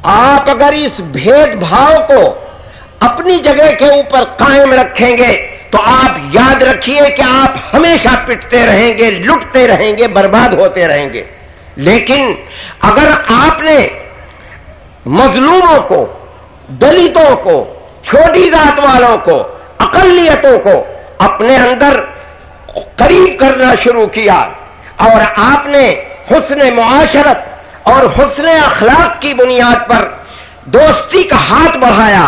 آپ اگر اس بھید بھاؤ کو اپنی جگہ کے اوپر قائم رکھیں گے تو آپ یاد رکھیے کہ آپ ہمیشہ پٹتے رہیں گے، لٹتے رہیں گے، برباد ہوتے رہیں گے۔ لیکن اگر آپ نے مظلوموں کو، دلتوں کو، چھوٹی ذات والوں کو، اقلیتوں کو اپنے اندر قریب کرنا شروع کیا اور آپ نے حسن معاشرت اور حسن اخلاق کی بنیاد پر دوستی کا ہاتھ بڑھایا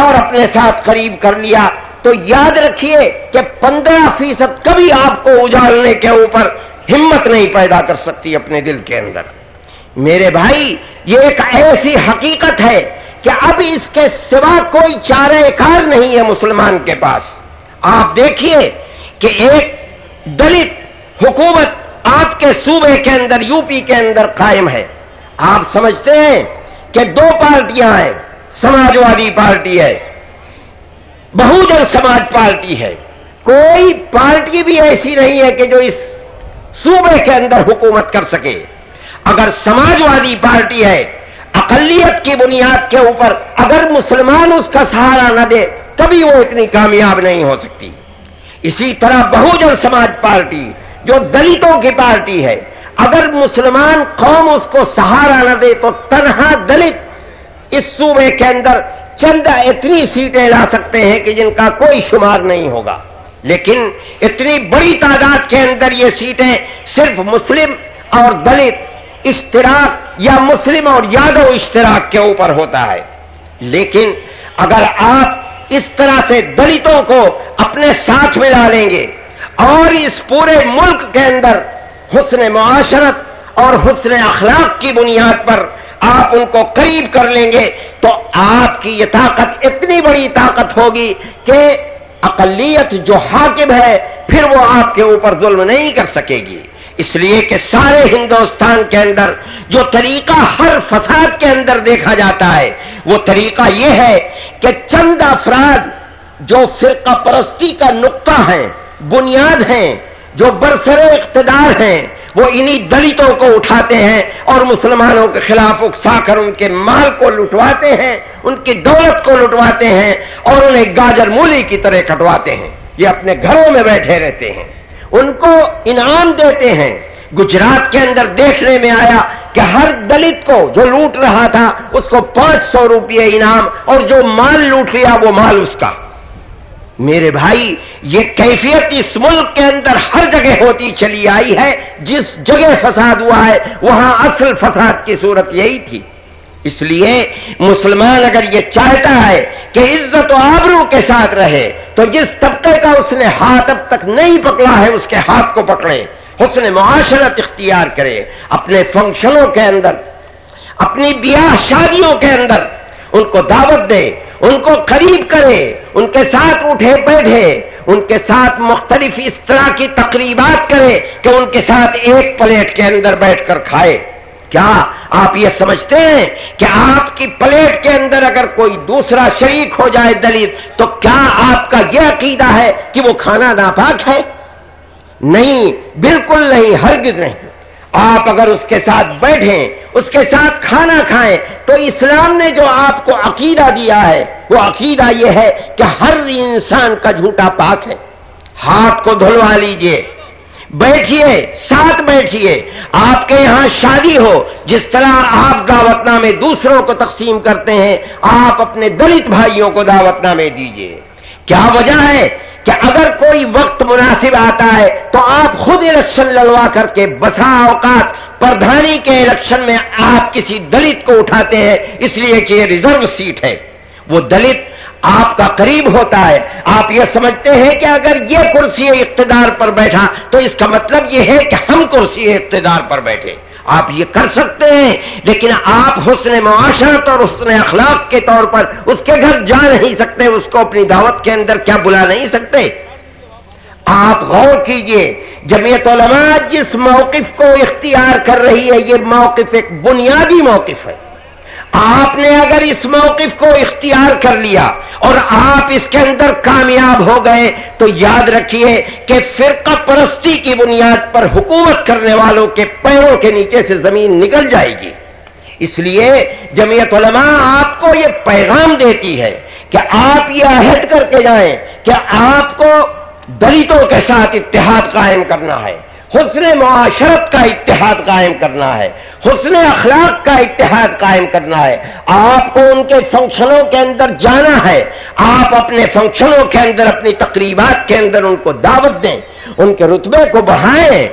اور اپنے ساتھ قریب کر لیا، تو یاد رکھیے کہ 15% کبھی آپ کو اجالنے کے اوپر ہمت نہیں پیدا کر سکتی اپنے دل کے اندر۔ میرے بھائی، یہ ایک ایسی حقیقت ہے کہ اب اس کے سوا کوئی چارہ کار نہیں ہے مسلمان کے پاس۔ آپ دیکھیے کہ ایک دلت حکومت آپ کے صوبے کے اندر، یو پی کے اندر قائم ہے۔ آپ سمجھتے ہیں کہ دو پارٹیاں ہیں، سماجوادی پارٹی ہے، بہوجن سماج پارٹی ہے۔ کوئی پارٹی بھی ایسی نہیں ہے کہ جو اس صوبے کے اندر حکومت کر سکے۔ اگر سماجوادی پارٹی ہے، اقلیت کی بنیاد کے اوپر اگر مسلمان اس کا سہارا نہ دے کبھی وہ اتنی کامیاب نہیں ہو سکتی۔ اسی طرح بہوجن سماج پارٹی جو دلتوں کی پارٹی ہے، اگر مسلمان قوم اس کو سہارا نہ دے تو تنہا دلت اس صوبے کے اندر چند اتنی سیٹیں لا سکتے ہیں کہ جن کا کوئی شمار نہیں ہوگا، لیکن اتنی بڑی تعداد کے اندر یہ سیٹیں صرف مسلم اور دلت اشتراک یا مسلم اور یادو اشتراک کے اوپر ہوتا ہے۔ لیکن اگر آپ اس طرح سے دلتوں کو اپنے ساتھ ملا لیں گے اور اس پورے ملک کے اندر حسن معاشرت اور حسن اخلاق کی بنیاد پر آپ ان کو قریب کر لیں گے تو آپ کی یہ طاقت اتنی بڑی طاقت ہوگی کہ اقلیت جو حاکم ہے پھر وہ آپ کے اوپر ظلم نہیں کر سکے گی۔ اس لیے کہ سارے ہندوستان کے اندر جو طریقہ ہر فساد کے اندر دیکھا جاتا ہے وہ طریقہ یہ ہے کہ چند افراد جو فرقہ پرستی کا نقطہ ہیں، بنیاد ہیں، جو برسر اقتدار ہیں، وہ انہی دلتوں کو اٹھاتے ہیں اور مسلمانوں کے خلاف اکسا کر ان کے مال کو لٹواتے ہیں، ان کی دولت کو لٹواتے ہیں اور انہیں گاجر مولی کی طرح کٹواتے ہیں۔ یہ اپنے گھروں میں بیٹھے رہتے ہیں، ان کو انعام دیتے ہیں۔ گجرات کے اندر دیکھنے میں آیا کہ ہر دلت کو جو لوٹ رہا تھا اس کو 500 روپے انعام، اور جو مال لوٹ لیا وہ مال اس کا۔ میرے بھائی، یہ کیفیت اس ملک کے اندر ہر جگہ ہوتی چلی آئی ہے۔ جس جگہ فساد ہوا ہے وہاں اصل فساد کی صورت یہی تھی۔ اس لیے مسلمان اگر یہ چاہتا ہے کہ عزت و آبرو کے ساتھ رہے تو جس طبقے کا اس نے ہاتھ اب تک نہیں پکڑا ہے اس کے ہاتھ کو پکڑے، حسن معاشرت اختیار کرے، اپنے فنکشنوں کے اندر، اپنی بیاہ شادیوں کے اندر ان کو دعوت دے، ان کو قریب کرے، ان کے ساتھ اٹھے بیٹھے، ان کے ساتھ مختلف اس طرح کی تقریبات کرے کہ ان کے ساتھ ایک پلیٹ کے اندر بیٹھ کر کھائے۔ کیا آپ یہ سمجھتے ہیں کہ آپ کی پلیٹ کے اندر اگر کوئی دوسرا شریک ہو جائے دلت تو کیا آپ کا یہ عقیدہ ہے کہ وہ کھانا ناپاک ہے؟ نہیں، بالکل نہیں، ہرگز نہیں۔ آپ اگر اس کے ساتھ بیٹھیں، اس کے ساتھ کھانا کھائیں تو اسلام نے جو آپ کو عقیدہ دیا ہے وہ عقیدہ یہ ہے کہ ہر انسان کا جھوٹا پاک ہے۔ ہاتھ کو دھلوا لیجئے، بیٹھیے، ساتھ بیٹھیے۔ آپ کے یہاں شادی ہو، جس طرح آپ دعوت نامے دوسروں کو تقسیم کرتے ہیں آپ اپنے دلت بھائیوں کو دعوت نامے دیجئے۔ کیا وجہ ہے کہ اگر کوئی وقت مناسب آتا ہے تو آپ خود الیکشن لڑوا کر کے بسا اوقات پردھانی کے الیکشن میں آپ کسی دلت کو اٹھاتے ہیں اس لیے کہ یہ ریزرو سیٹ ہے۔ وہ دلت آپ کا قریب ہوتا ہے، آپ یہ سمجھتے ہیں کہ اگر یہ کرسی اقتدار پر بیٹھا تو اس کا مطلب یہ ہے کہ ہم کرسی اقتدار پر بیٹھے۔ آپ یہ کر سکتے ہیں، لیکن آپ حسن معاشرت اور حسن اخلاق کے طور پر اس کے گھر جا نہیں سکتے، اس کو اپنی دعوت کے اندر کیا بلا نہیں سکتے؟ آپ غور کیجئے، جمعیت علماء جس موقف کو اختیار کر رہی ہے یہ موقف ایک بنیادی موقف ہے۔ آپ نے اگر اس موقف کو اختیار کر لیا اور آپ اس کے اندر کامیاب ہو گئے تو یاد رکھیے کہ فرقہ پرستی کی بنیاد پر حکومت کرنے والوں کے پیروں کے نیچے سے زمین نکل جائے گی۔ اس لیے جمعیت علماء آپ کو یہ پیغام دیتی ہے کہ آپ یہ عہد کر کے جائیں کہ آپ کو دلتوں کے ساتھ اتحاد قائم کرنا ہے، حسن معاشرت کا اتحاد قائم کرنا ہے، حسن اخلاق کا اتحاد قائم کرنا ہے۔ آپ کو ان کے فنکشنوں کے اندر جانا ہے، آپ اپنے فنکشنوں کے اندر، اپنی تقریبات کے اندر ان کو دعوت دیں، ان کے رتبے کو بڑھائیں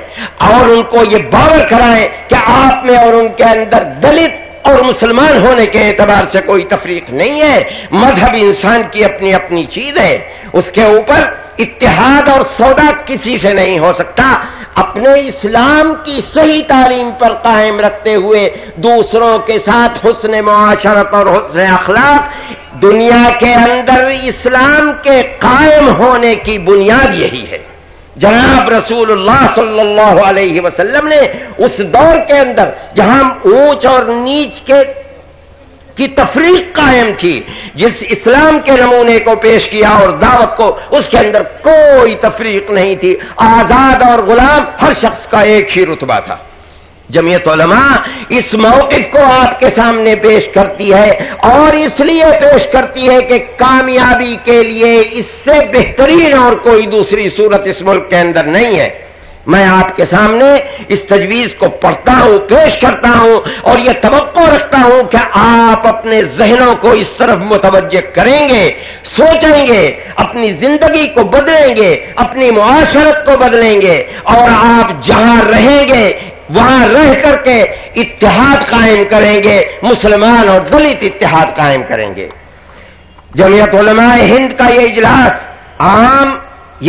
اور ان کو یہ باور کرائیں کہ آپ میں اور ان کے اندر دلت اور مسلمان ہونے کے اعتبار سے کوئی تفریق نہیں ہے۔ مذہب انسان کی اپنی اپنی چیز ہے، اس کے اوپر اتحاد اور سودا کسی سے نہیں ہو سکتا۔ اپنے اسلام کی صحیح تعلیم پر قائم رکھتے ہوئے دوسروں کے ساتھ حسن معاشرت اور حسن اخلاق، دنیا کے اندر اسلام کے قائم ہونے کی بنیاد یہی ہے۔ جناب رسول اللہ صلی اللہ علیہ وسلم نے اس دور کے اندر جہاں اونچ اور نیچ کی تفریق قائم تھی، جس اسلام کے نمونے کو پیش کیا اور دعوت کو، اس کے اندر کوئی تفریق نہیں تھی، آزاد اور غلام ہر شخص کا ایک ہی رتبہ تھا۔ جمعیت علماء اس موقف کو آپ کے سامنے پیش کرتی ہے اور اس لیے پیش کرتی ہے کہ کامیابی کے لیے اس سے بہترین اور کوئی دوسری صورت اس ملک کے اندر نہیں ہے۔ میں آپ کے سامنے اس تجویز کو پڑھتا ہوں، پیش کرتا ہوں اور یہ توقع رکھتا ہوں کہ آپ اپنے ذہنوں کو اس طرف متوجہ کریں گے، سوچیں گے، اپنی زندگی کو بدلیں گے، اپنی معاشرت کو بدلیں گے اور آپ جہاں رہیں گے وہاں رہ کر کے اتحاد قائم کریں گے، مسلمان اور دلت اتحاد قائم کریں گے۔ جمعیت علماء ہند کا یہ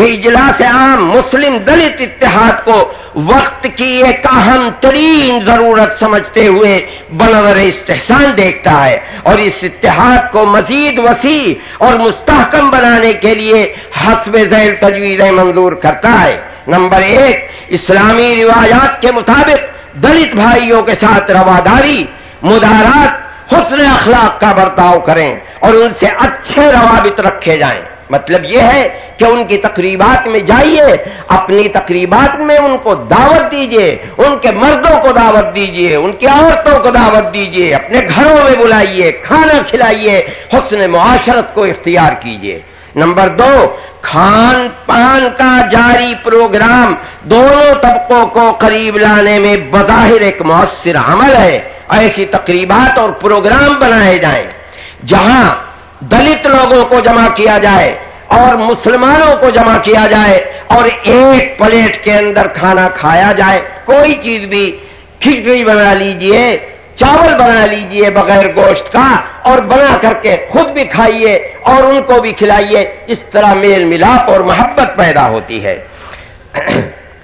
اجلاس عام مسلم دلت اتحاد کو وقت کی ایک اہم ترین ضرورت سمجھتے ہوئے بنظر استحسان دیکھتا ہے اور اس اتحاد کو مزید وسیع اور مستحکم بنانے کے لیے حسب ذیل تجویزیں منظور کرتا ہے۔ نمبر 1، اسلامی روایات کے مطابق دلت بھائیوں کے ساتھ رواداری، مدارات، حسن اخلاق کا برتاؤ کریں اور ان سے اچھے روابط رکھے جائیں۔ مطلب یہ ہے کہ ان کی تقریبات میں جائیے، اپنی تقریبات میں ان کو دعوت دیجئے، ان کے مردوں کو دعوت دیجئے، ان کی عورتوں کو دعوت دیجئے، اپنے گھروں میں بلائیے، کھانا کھلائیے، حسن معاشرت کو اختیار کیجئے۔ نمبر 2، کھان پان کا جاری پروگرام دونوں طبقوں کو قریب لانے میں بظاہر ایک مؤثر عمل ہے۔ ایسی تقریبات اور پروگرام بنائے جائیں جہاں دلت لوگوں کو جمع کیا جائے اور مسلمانوں کو جمع کیا جائے اور ایک پلیٹ کے اندر کھانا کھایا جائے۔ کوئی چیز بھی، کھچڑی بنا لیجئے، چاول بنا لیجئے بغیر گوشت کا اور بنا کر کے خود بھی کھائیے اور ان کو بھی کھلائیے، اس طرح میل ملاپ اور محبت پیدا ہوتی ہے۔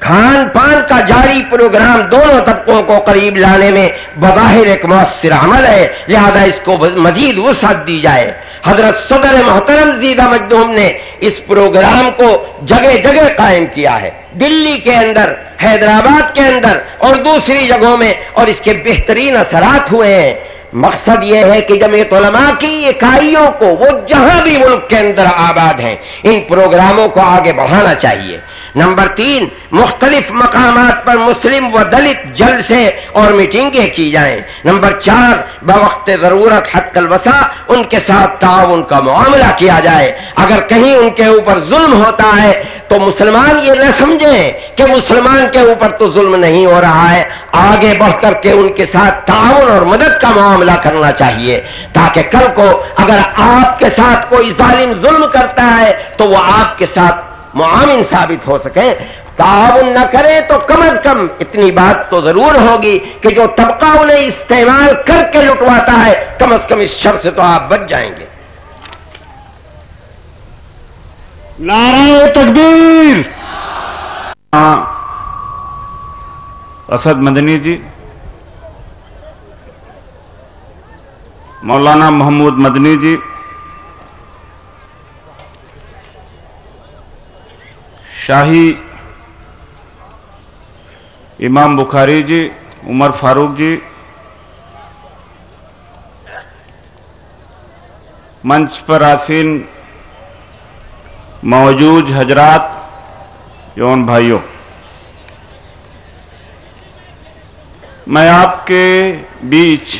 کھان پان کا جاری پروگرام دونوں طبقوں کو قریب لانے میں بظاہر ایک مؤثر عمل ہے، لہذا اس کو مزید وسعت دی جائے۔ حضرت صدر محترم زیدہ مجدہم نے اس پروگرام کو جگہ جگہ قائم کیا ہے، دلی کے اندر، حیدرآباد کے اندر اور دوسری جگہوں میں، اور اس کے بہترین اثرات ہوئے ہیں۔ مقصد یہ ہے کہ جمعیت علماء کی اکائیوں کو، وہ جہاں بھی ملک کے اندر آباد ہیں، ان پروگراموں کو آگے بڑھانا چاہیے۔ نمبر 3، مختلف مقامات پر مسلم و دلت جلسے اور میٹنگیں کی جائیں۔ نمبر 4، بوقت ضرورت حق الوسع ان کے ساتھ تعاون کا معاملہ کیا جائے۔ اگر کہیں ان کے اوپر ظلم ہوتا ہے تو مسلمان یہ نہ سمجھیں کہ مسلمان کے اوپر تو ظلم نہیں ہو رہا ہے، آگے بڑھ کر کے ان کے ساتھ تعاون اور مدد کا معاملہ کرنا چاہیے، تاکہ کل کو اگر آپ کے ساتھ کوئی ظالم ظلم کرتا ہے تو وہ آپ کے ساتھ معاون ثابت ہو سکے۔ تعاون نہ کرے تو کم از کم اتنی بات تو ضرور ہوگی کہ جو طبقہ انہیں استعمال کر کے لٹواتا ہے، کم از کم اس شر سے تو آپ بچ جائیں گے۔ نعرہ تکبیر۔ اسد مدنی جی، مولانا محمود مدنی جی، شاہی امام بخاری جی، عمر فاروق جی، منچ پر آسین موجود حضرات، یون بھائیوں، میں آپ کے بیچ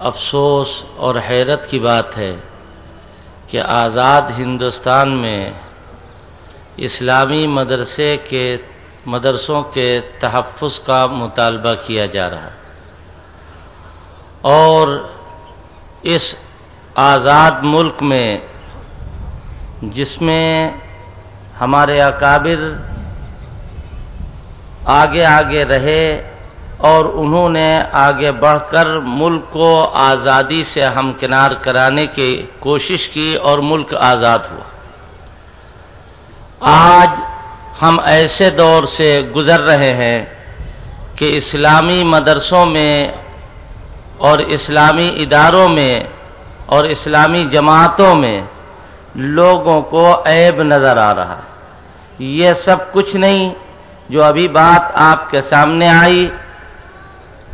افسوس اور حیرت کی بات ہے کہ آزاد ہندوستان میں اسلامی مدرسوں کے تحفظ کا مطالبہ کیا جا رہا ہے، اور اس آزاد ملک میں جس میں ہمارے اکابر آگے رہے اور انہوں نے آگے بڑھ کر ملک کو آزادی سے ہمکنار کرانے کی کوشش کی اور ملک آزاد ہوا۔ آج ہم ایسے دور سے گزر رہے ہیں کہ اسلامی مدرسوں میں اور اسلامی اداروں میں اور اسلامی جماعتوں میں لوگوں کو عیب نظر آ رہا ہے۔ یہ سب کچھ نہیں جو ابھی بات آپ کے سامنے آئی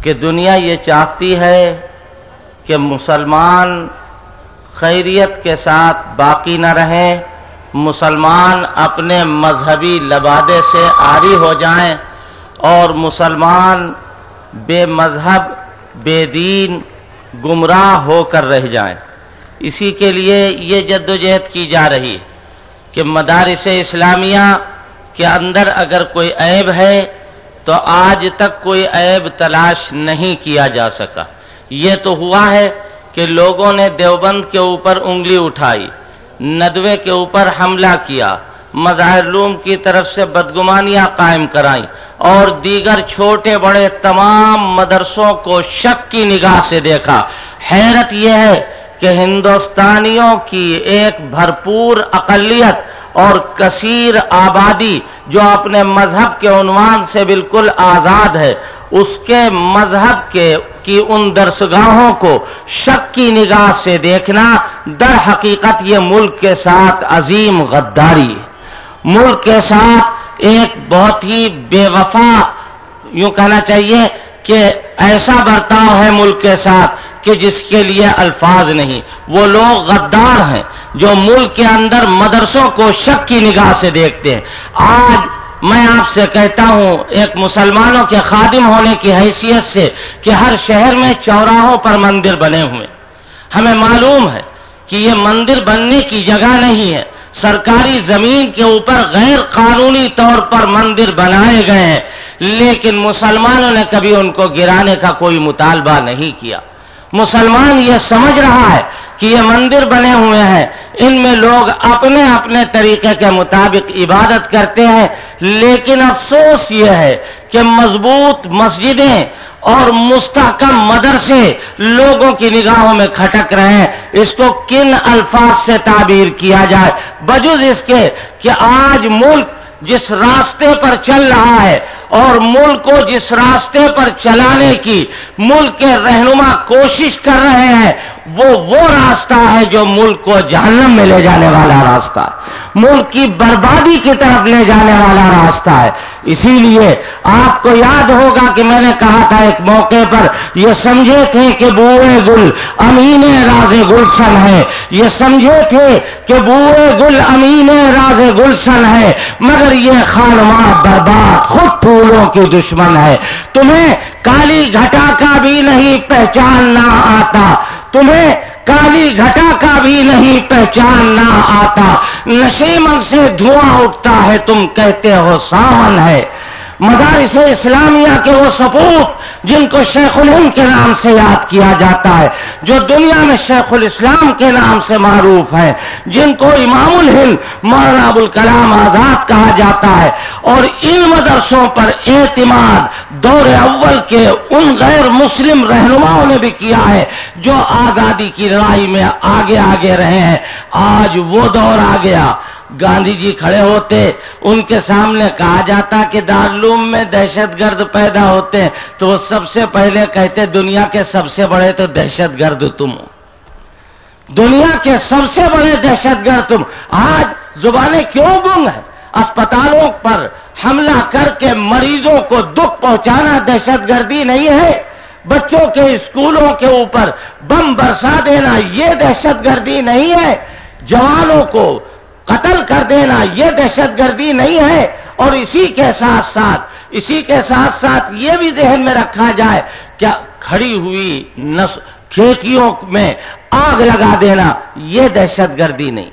کہ دنیا یہ چاہتی ہے کہ مسلمان خیریت کے ساتھ باقی نہ رہیں، مسلمان اپنے مذہبی لبادے سے عاری ہو جائیں اور مسلمان بے مذہب بے دین گمراہ ہو کر رہ جائیں۔ اسی کے لیے یہ جدوجہد کی جا رہی ہے کہ مدارس اسلامیہ کے اندر اگر کوئی عیب ہے تو آج تک کوئی عیب تلاش نہیں کیا جا سکا۔ یہ تو ہوا ہے کہ لوگوں نے دیوبند کے اوپر انگلی اٹھائی، ندوے کے اوپر حملہ کیا، مظاہر علوم کی طرف سے بدگمانیاں قائم کرائیں اور دیگر چھوٹے بڑے تمام مدرسوں کو شک کی نگاہ سے دیکھا۔ حیرت یہ ہے کہ ہندوستانیوں کی ایک بھرپور اقلیت اور کثیر آبادی جو اپنے مذہب کے عنوان سے بالکل آزاد ہے، اس کے مذہب کی ان درسگاہوں کو شک کی نگاہ سے دیکھنا در حقیقت یہ ملک کے ساتھ عظیم غداری ہے، ملک کے ساتھ ایک بہت ہی بے وفا، یوں کہنا چاہیے کہ ایسا برتاؤ ہے ملک کے ساتھ کہ جس کے لیے الفاظ نہیں۔ وہ لوگ غدار ہیں جو ملک کے اندر مدرسوں کو شک کی نگاہ سے دیکھتے ہیں۔ آج میں آپ سے کہتا ہوں ایک مسلمانوں کے خادم ہونے کی حیثیت سے کہ ہر شہر میں چوراہوں پر مندر بنے ہوئے، ہمیں معلوم ہے کہ یہ مندر بننے کی جگہ نہیں ہے، سرکاری زمین کے اوپر غیر قانونی طور پر مندر بنائے گئے ہیں، لیکن مسلمانوں نے کبھی ان کو گرانے کا کوئی مطالبہ نہیں کیا۔ مسلمان یہ سمجھ رہا ہے کہ یہ مندر بنے ہوئے ہیں، ان میں لوگ اپنے اپنے طریقے کے مطابق عبادت کرتے ہیں، لیکن افسوس یہ ہے کہ مضبوط مسجدیں اور مستحکم مدرسے لوگوں کی نگاہوں میں کھٹک رہے ہیں۔ اس کو کن الفاظ سے تعبیر کیا جائے بجز اس کے کہ آج ملک جس راستے پر چل رہا ہے اور ملک کو جس راستے پر چلانے کی ملک کے رہنما کوشش کر رہے ہیں، وہ راستہ ہے جو ملک کو جہنم میں لے جانے والا راستہ ہے، ملک کی بربادی کی طرف لے جانے والا راستہ ہے۔ اسی لیے آپ کو یاد ہوگا کہ میں نے کہا تھا ایک موقع پر، یہ سمجھے تھے کہ بوئے گل امین راز گلشن ہے، یہ سمجھے تھے کہ بوئے گل امین راز گلشن ہے، مگر یہ خانماں برباد خود پھولوں کی دشمن ہے۔ تمہیں کالی گھٹا کا بھی نہیں پہچاننا آتا، تمہیں کالی گھٹا کا بھی نہیں پہچاننا آتا، نشیمن سے دھواں اٹھتا ہے تم کہتے ہو ساون ہے۔ مدارس اسلامیہ کے وہ سپوت جن کو شیخ الہند کے نام سے یاد کیا جاتا ہے، جو دنیا میں شیخ الاسلام کے نام سے معروف ہے، جن کو امام الہند مولانا ابوالکلام آزاد کہا جاتا ہے، اور ان مدرسوں پر اعتماد دور اول کے ان غیر مسلم رہنماؤں نے بھی کیا ہے جو آزادی کی لڑائی میں آگے رہے ہیں۔ آج وہ دور آ گیا، گاندھی جی کھڑے ہوتے، ان کے سامنے کہا جاتا کہ دارالعلوم میں دہشت گرد پیدا ہوتے ہیں تو وہ سب سے پہلے کہتے دنیا کے سب سے بڑے تو دہشت گرد تم ہو، دنیا کے سب سے بڑے دہشت گرد تم۔ آج زبانیں کیوں گنگ ہیں؟ اسپتالوں پر حملہ کر کے مریضوں کو دکھ پہنچانا دہشت گردی نہیں ہے؟ بچوں کے اسکولوں کے اوپر بم برسا دینا یہ دہشت گردی نہیں ہے؟ جوانوں کو قتل کر دینا یہ دہشت گردی نہیں ہے؟ اور اسی کے ساتھ ساتھ یہ بھی ذہن میں رکھا جائے کہ کھڑی ہوئی کھیتیوں میں آگ لگا دینا، یہ دہشت گردی نہیں،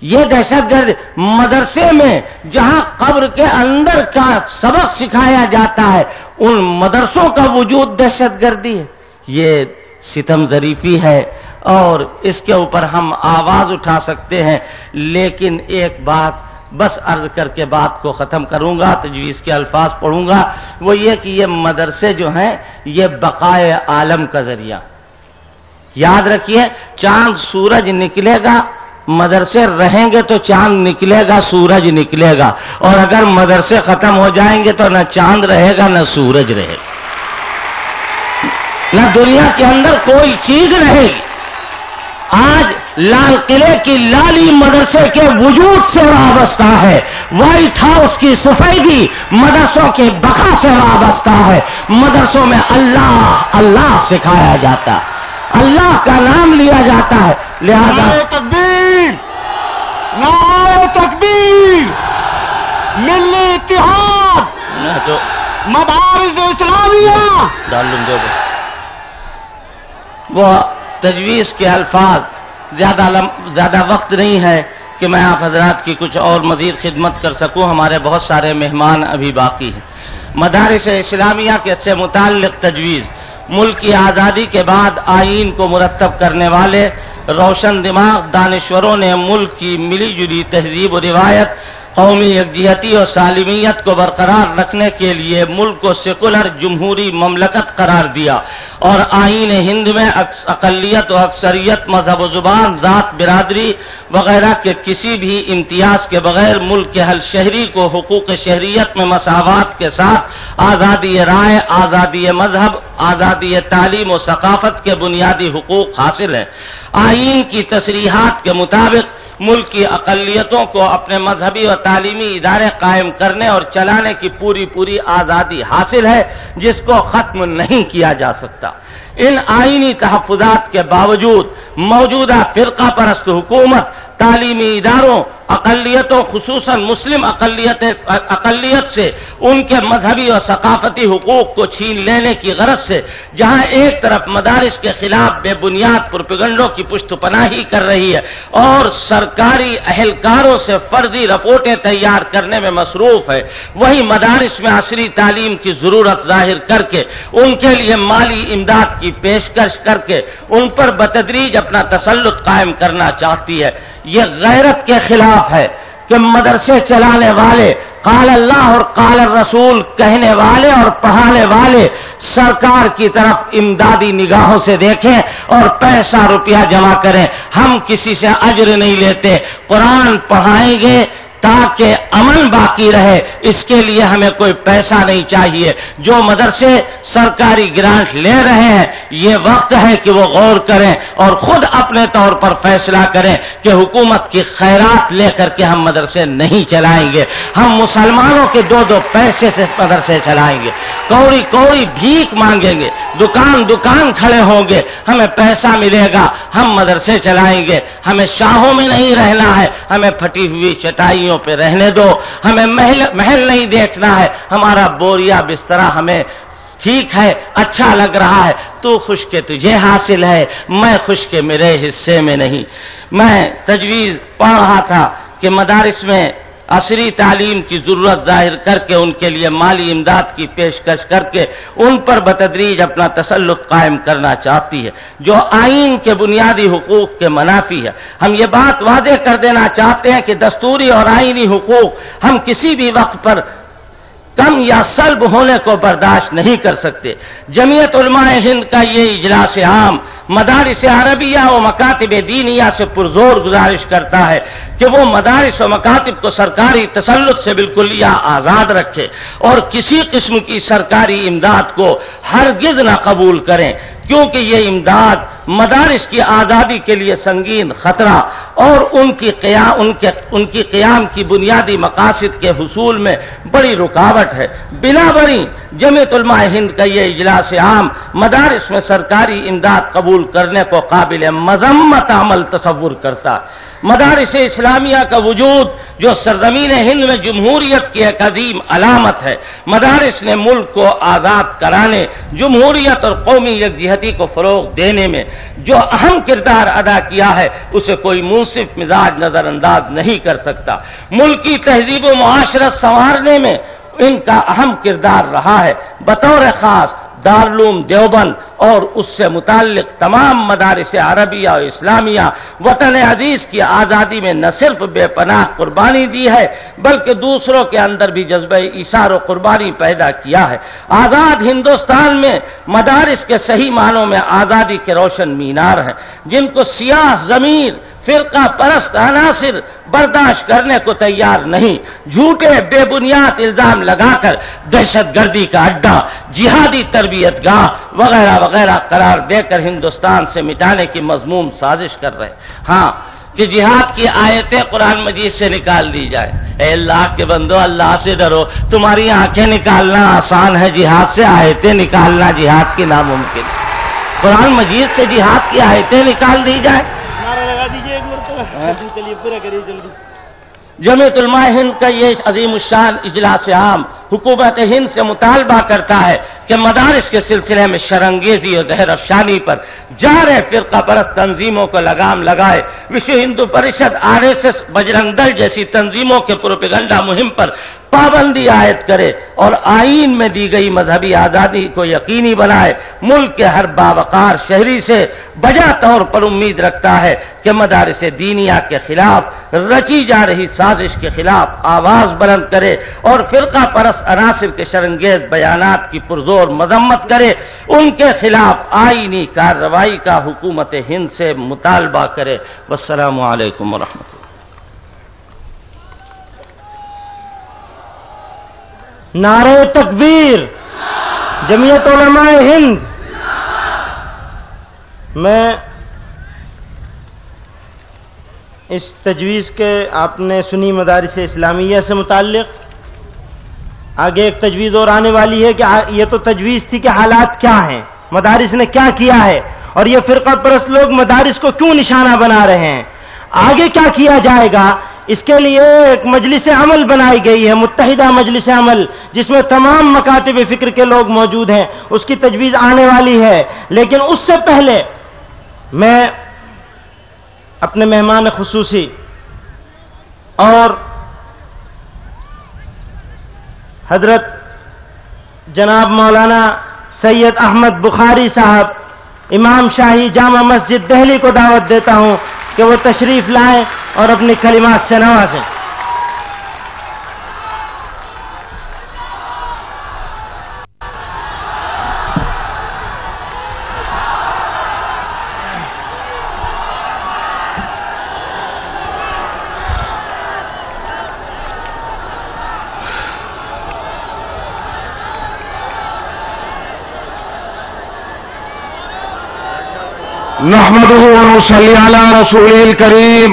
یہ دہشت گرد مدرسے میں جہاں قبر کے اندر کا سبق سکھایا جاتا ہے ان مدرسوں کا وجود دہشت گردی ہے، یہ ستم ظریفی ہے اور اس کے اوپر ہم آواز اٹھا سکتے ہیں۔ لیکن ایک بات بس عرض کر کے بات کو ختم کروں گا، تجویز کے الفاظ پڑھوں گا، وہ یہ کہ یہ مدرسے جو ہیں یہ بقائے عالم کا ذریعہ، یاد رکھیے چاند سورج نکلے گا، مدرسے رہیں گے تو چاند نکلے گا، سورج نکلے گا، اور اگر مدرسے ختم ہو جائیں گے تو نہ چاند رہے گا نہ سورج رہے گا، نہ دنیا کے اندر کوئی چیز رہے گی۔ آج لال قلعے کی لالی مدرسے کے وجود سے وابستہ ہے، وائٹ ہاؤس کی سفیدی مدرسوں کے بقا سے وابستہ ہے۔ مدرسوں میں اللہ اللہ سکھایا جاتا ہے، اللہ کا نام لیا جاتا ہے، لہذا نعرہ تکبیر، نعرہ تکبیر، ملی اتحاد، مدارس اسلامیہ ڈال لوں گے وہ تجویز کے الفاظ۔ زیادہ وقت نہیں ہے کہ میں آپ حضرات کی کچھ اور مزید خدمت کر سکوں، ہمارے بہت سارے مہمان ابھی باقی ہیں۔ مدارس اسلامیہ کے سے متعلق تجویز ملک کی آزادی کے بعد آئین کو مرتب کرنے والے روشن دماغ دانشوروں نے ملک کی ملی جلی تہذیب و روایت، قومی یکجہتی اور سالمیت کو برقرار رکھنے کے لیے ملک کو سیکولر جمہوری مملکت قرار دیا اور آئین ہند میں اقلیت و اکثریت، مذہب و زبان، ذات، برادری وغیرہ کے کسی بھی امتیاز کے بغیر ملک کے ہر شہری کو حقوق شہریت میں مساوات کے ساتھ آزادی رائے، آزادی مذہب، آزادی تعلیم و ثقافت کے بنیادی حقوق حاصل ہیں۔ آئین کی تصریحات کے مطابق ملک کی اقلیتوں کو اپنے مذہبی و تعلیمی ادارے قائم کرنے اور چلانے کی پوری آزادی حاصل ہے، جس کو ختم نہیں کیا جا سکتا۔ ان آئینی تحفظات کے باوجود موجودہ فرقہ پرست حکومت تعلیمی اداروں، اقلیتوں خصوصاً مسلم اقلیت سے ان کے مذہبی اور ثقافتی حقوق کو چھین لینے کی غرض سے جہاں ایک طرف مدارس کے خلاف بے بنیاد پروپیگنڈوں کی پشت پناہی کر رہی ہے اور سرکاری اہلکاروں سے فرضی رپورٹیں تیار کرنے میں مصروف ہے، وہیں مدارس میں عصری تعلیم کی ضرورت ظاہر کر کے ان کے لیے مالی امداد کی پیشکش کر کے ان پر بتدریج اپنا تسلط قائم کرنا چاہتی ہے۔ یہ غیرت کے خلاف ہے کہ مدرسے چلانے والے، قال اللہ اور قال الرسول کہنے والے اور پڑھانے والے سرکار کی طرف امدادی نگاہوں سے دیکھیں اور پیسہ روپیہ جمع کریں۔ ہم کسی سے اجر نہیں لیتے، قرآن پڑھائیں گے تاکہ امن باقی رہے، اس کے لیے ہمیں کوئی پیسہ نہیں چاہیے۔ جو مدرسے سرکاری گرانٹ لے رہے ہیں یہ وقت ہے کہ وہ غور کریں اور خود اپنے طور پر فیصلہ کریں کہ حکومت کی خیرات لے کر کے ہم مدرسے نہیں چلائیں گے، ہم مسلمانوں کے دو پیسے سے مدرسے چلائیں گے، کوڑی بھیک مانگیں گے، دکان کھڑے ہوں گے، ہمیں پیسہ ملے گا، ہم مدرسے چلائیں گے۔ ہمیں شاہوں میں نہیں رہنا ہے، ہمیں پھٹی ہوئی چٹائیوں پہ رہنے دو، ہمیں محل نہیں دیکھنا ہے، ہمارا بوریا بسترا ہمیں ٹھیک ہے، اچھا لگ رہا ہے، تو خوش کہ تجھے حاصل ہے، میں خوش کہ میرے حصے میں نہیں۔ میں تجویز پڑھ رہا تھا کہ مدارس میں عصری تعلیم کی ضرورت ظاہر کر کے ان کے لیے مالی امداد کی پیشکش کر کے ان پر بتدریج اپنا تسلط قائم کرنا چاہتی ہے، جو آئین کے بنیادی حقوق کے منافی ہے۔ ہم یہ بات واضح کر دینا چاہتے ہیں کہ دستوری اور آئینی حقوق ہم کسی بھی وقت پر کم یا سلب ہونے کو برداشت نہیں کر سکتے۔ جمعیت علماء ہند کا یہ اجلاس عام مدارس عربیہ و مکاتب دینیہ سے پرزور گزارش کرتا ہے کہ وہ مدارس و مکاتب کو سرکاری تسلط سے بالکلیہ آزاد رکھے اور کسی قسم کی سرکاری امداد کو ہرگز نہ قبول کریں۔ کیونکہ یہ امداد مدارس کی آزادی کے لیے سنگین خطرہ اور ان کی قیام کی بنیادی مقاصد کے حصول میں بڑی رکاوٹ ہے۔ بنابراین جمعیت علماء ہند کا یہ اجلاس عام مدارس میں سرکاری امداد قبول کرنے کو قابل مذمت عمل تصور کرتا ہے۔ مدارس اسلامیہ کا وجود جو سرزمین ہند میں جمہوریت کی ایک عظیم علامت ہے، مدارس نے ملک کو آزاد کرانے، جمہوریت اور قومی یکجہتی کو فروغ دینے میں جو اہم کردار ادا کیا ہے اسے کوئی منصف مزاج نظر انداز نہیں کر سکتا۔ ملکی تہذیب و معاشرت سنوارنے میں ان کا اہم کردار رہا ہے۔ بطور خاص دارالعلوم دیوبند اور اس سے متعلق تمام مدارس عربیہ و اسلامیہ وطن عزیز کی آزادی میں نہ صرف بے پناہ قربانی دی ہے بلکہ دوسروں کے اندر بھی جذبہ ایثار و قربانی پیدا کیا ہے۔ آزاد ہندوستان میں مدارس کے صحیح معنوں میں آزادی کے روشن مینار ہیں جن کو سیاہ ضمیر فرقہ پرست عناصر برداشت کرنے کو تیار نہیں۔ جھوٹے بے بنیاد الزام لگا کر دہشت گردی کا اڈا، جہادی تربیت گاہ وغیرہ وغیرہ قرار دے کر ہندوستان سے مٹانے کی مذموم سازش کر رہے ہیں۔ ہاں کہ جہاد کی آیتیں قرآن مجید سے نکال دی جائے۔ اے اللہ کے بندو، اللہ سے ڈرو، تمہاری آنکھیں نکالنا آسان ہے، جہاد سے آیتیں نکالنا جہاد کی ناممکن۔ قرآن مجید سے جہاد کی آیتیں نکال دی جائے۔ چلیے پورا کریے جلدی۔ جمعیت علماء ہند کا یہ عظیم الشان اجلاس عام حکومت ہند سے مطالبہ کرتا ہے کہ مدارس کے سلسلے میں شرانگیزی اور زہر افشانی پر جارح فرقہ پرست تنظیموں کو لگام لگائے، وشو ہندو پریشد، RSS، بجرنگ دل جیسی تنظیموں کے پروپیگنڈا مہم پر پابندی عائد کرے اور آئین میں دی گئی مذہبی آزادی کو یقینی بنائے۔ ملک کے ہر باوقار شہری سے بجا طور پر امید رکھتا ہے کہ مدارس دینیہ کے خلاف رچی جا رہی سازش کے خلاف آواز بلند کرے اور فرقہ پرست عناصر کے شرانگیز بیانات کی پرزور مذمت کرے، ان کے خلاف آئینی کارروائی کا حکومت ہند سے مطالبہ کرے۔ والسلام علیکم ورحمۃ اللہ۔ نعرہ تکبیر، جمعیت علماء ہند۔ میں اس تجویز کے آپ نے سنی مدارس اسلامیہ سے متعلق، آگے ایک تجویز اور آنے والی ہے کہ یہ تو تجویز تھی کہ حالات کیا ہیں، مدارس نے کیا کیا ہے اور یہ فرقہ پرست لوگ مدارس کو کیوں نشانہ بنا رہے ہیں، آگے کیا کیا جائے گا۔ اس کے لیے ایک مجلس عمل بنائی گئی ہے، متحدہ مجلس عمل، جس میں تمام مکاتب فکر کے لوگ موجود ہیں، اس کی تجویز آنے والی ہے۔ لیکن اس سے پہلے میں اپنے مہمان خصوصی اور حضرت جناب مولانا سید احمد بخاری صاحب، امام شاہی جامع مسجد دہلی کو دعوت دیتا ہوں کہ وہ تشریف لائیں اور اپنی کلمات سے نوازیں۔ نحمده ونصلي على رسوله الكريم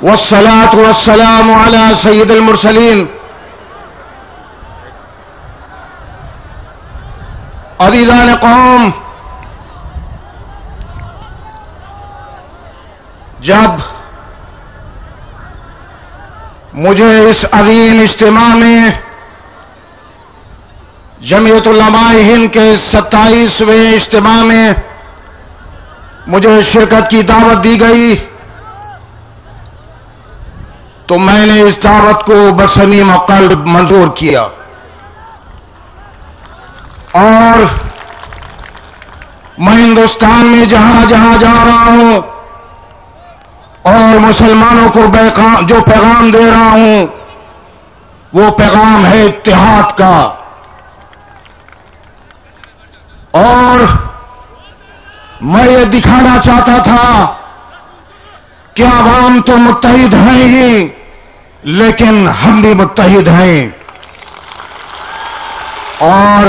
والصلاة والسلام على سيد المرسلين۔ عزیزان قوم، جب مجھے اس عظیم اجتماع میں جمعیت علماء ہند کے 27ویں اجتماع میں مجھے شرکت کی دعوت دی گئی تو میں نے اس دعوت کو بصمیم قلب منظور کیا اور میں ہندوستان میں جہاں جہاں جا رہا ہوں اور مسلمانوں کو جو پیغام دے رہا ہوں وہ پیغام ہے اتحاد کا، اور میں یہ دکھانا چاہتا تھا کہ عوام تو متحد ہیں ہی، لیکن ہم بھی متحد ہیں، اور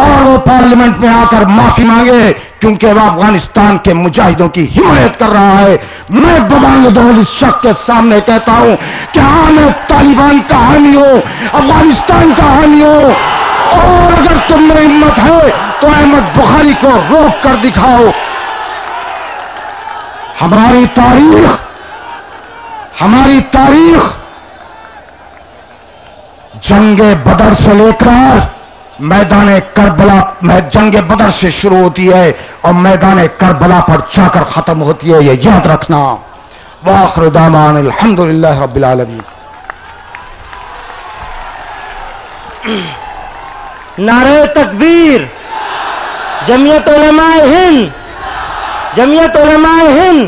اور وہ پارلیمنٹ میں آ کر معافی مانگے، کیونکہ وہ افغانستان کے مجاہدوں کی حمایت کر رہا ہے۔ میں ببانگ اس شخص کے سامنے کہتا ہوں کہ ہاں میں طالبان کا حامی ہوں، افغانستان کا حامی ہوں، اور اگر تم میں ہمت ہے تو احمد بخاری کو روک کر دکھاؤ۔ ہماری تاریخ جنگ بدر سے لے کر میدان کربلا، جنگ بدر سے شروع ہوتی ہے اور میدان کربلا پر جا کر ختم ہوتی ہے، یہ یاد رکھنا۔ وآخر دعوانا الحمدللہ رب العالمین۔ نعرہ تکبیر، جمعیت علماء ہند، جمعیت علماء ہند۔